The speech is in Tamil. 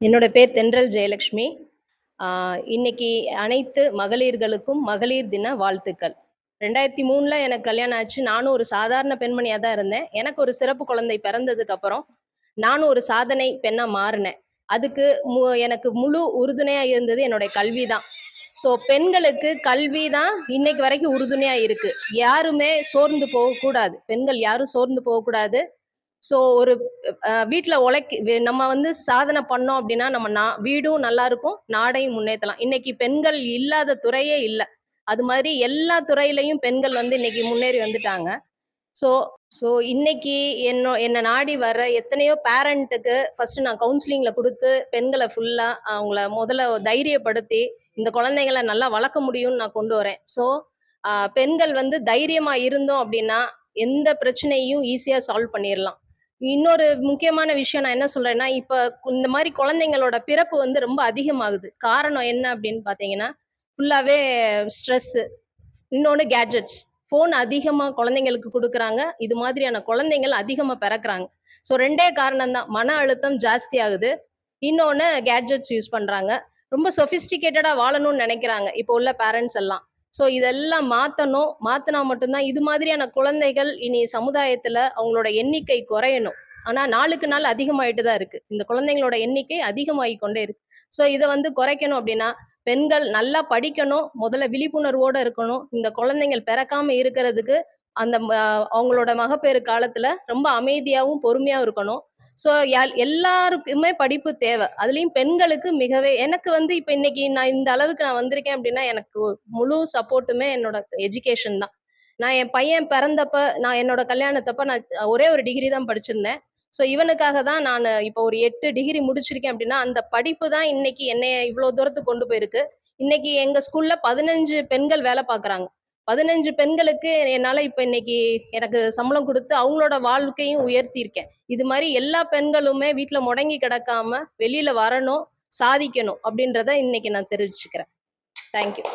என்னோட பேர் தென்றல் ஜெயலக்ஷ்மி. இன்னைக்கு அனைத்து மகளிர்களுக்கும் மகளிர் தின வாழ்த்துக்கள். 2003ல எனக்கு கல்யாணம் ஆச்சு. நானும் ஒரு சாதாரண பெண்மணியா தான் இருந்தேன். எனக்கு ஒரு சிறப்பு குழந்தை பிறந்ததுக்கு அப்புறம், நானும் ஒரு சாதனை பெண்ணா மாறுனேன். அதுக்கு எனக்கு முழு உறுதுணையா இருந்தது என்னுடைய கல்வி தான். ஸோ பெண்களுக்கு கல்வி தான் இன்னைக்கு வரைக்கும் உறுதுணையா இருக்கு. யாருமே சோர்ந்து போகக்கூடாது. பெண்கள் யாரும் சோர்ந்து போகக்கூடாது. ஸோ ஒரு வீட்டில் நம்ம வந்து சாதனை பண்ணோம் அப்படின்னா நம்ம வீடும் நல்லா இருக்கும், நாடையும் முன்னேற்றலாம். இன்னைக்கு பெண்கள் இல்லாத துறையே இல்லை. அது மாதிரி எல்லா துறையிலையும் பெண்கள் வந்து இன்னைக்கு முன்னேறி வந்துட்டாங்க. ஸோ ஸோ இன்னைக்கு என்னை நாடி வர எத்தனையோ பேரண்ட்டுக்கு ஃபர்ஸ்ட் நான் கவுன்சிலிங்ல கொடுத்து பெண்களை ஃபுல்லா அவங்கள முதல்ல தைரியப்படுத்தி இந்த குழந்தைங்களை நல்லா வளர்க்க முடியும்னு நான் கொண்டு வரேன். ஸோ பெண்கள் வந்து தைரியமா இருந்தோம் அப்படின்னா எந்த பிரச்சனையும் ஈஸியா சால்வ் பண்ணிடலாம். இன்னொரு முக்கியமான விஷயம் நான் என்ன சொல்றேன்னா, இப்ப இந்த மாதிரி குழந்தைங்களோட பிறப்பு வந்து ரொம்ப அதிகமாகுது. காரணம் என்ன அப்படின்னு பார்த்தீங்கன்னா, ஃபுல்லாவே ஸ்ட்ரெஸ்ஸு, இன்னொன்னு கேட்ஜெட்ஸ். ஃபோன் அதிகமா குழந்தைங்களுக்கு குடுக்குறாங்க. இது மாதிரியான குழந்தைகள் அதிகமா பிறக்குறாங்க. ஸோ 2டே காரணம் தான். மன அழுத்தம் ஜாஸ்தி ஆகுது. இன்னொன்னு கேட்ஜெட்ஸ் யூஸ் பண்றாங்க. ரொம்ப சொஃபிஸ்டிகேட்டடா வாழணும்னு நெனைக்கிறாங்க, இப்போ உள்ள பேரண்ட்ஸ் எல்லாம். ஸோ இதெல்லாம் மாத்தணும். மாத்துனா மட்டும்தான் இது மாதிரியான குழந்தைகள் இனி சமுதாயத்துல அவங்களோட எண்ணிக்கை குறையணும். ஆனா நாளுக்கு நாள் அதிகமாயிட்டு தான் இருக்கு. இந்த குழந்தைங்களோட எண்ணிக்கை அதிகமாகிக் கொண்டே இருக்கு. ஸோ இத வந்து குறைக்கணும் அப்படின்னா, பெண்கள் நல்லா படிக்கணும். முதல்ல விழிப்புணர்வோட இருக்கணும். இந்த குழந்தைகள் பிறக்காம இருக்கிறதுக்கு அந்த அவங்களோட மகப்பேறு காலத்துல ரொம்ப அமைதியாவும், பொறுமையாவும் இருக்கணும். ஸோ எல்லாருக்குமே படிப்பு தேவை. அதுலயும் பெண்களுக்கு எனக்கு வந்து இப்ப இன்னைக்கு நான் இந்த அளவுக்கு நான் வந்திருக்கேன் அப்படின்னா, எனக்கு முழு சப்போர்ட்டுமே என்னோட எஜுகேஷன் தான். நான் என் பையன் பிறந்தப்ப, நான் என்னோட கல்யாணத்தப்ப நான் ஒரே ஒரு டிகிரி தான் படிச்சிருந்தேன். ஸோ இவனுக்காக தான் நான் இப்போ ஒரு 8 டிகிரி முடிச்சிருக்கேன் அப்படின்னா, அந்த படிப்பு தான் இன்னைக்கு என்னைய இவ்வளோ தூரத்துக்கு கொண்டு போயிருக்கு. இன்னைக்கு எங்க ஸ்கூல்ல 15 பெண்கள் வேலை பார்க்குறாங்க. 15 பெண்களுக்கு என்னால இப்ப இன்னைக்கு எனக்கு சம்பளம் குடுத்து அவங்களோட வாழ்க்கையும் உயர்த்தியிருக்கேன். இது மாரி எல்லா பெண்களுமே வீட்ல முடங்கி கிடக்காம வெளியில வரணும், சாதிக்கணும் அப்படின்றத இன்னைக்கு நான் தெரிவிச்சுக்கிறேன். Thank you.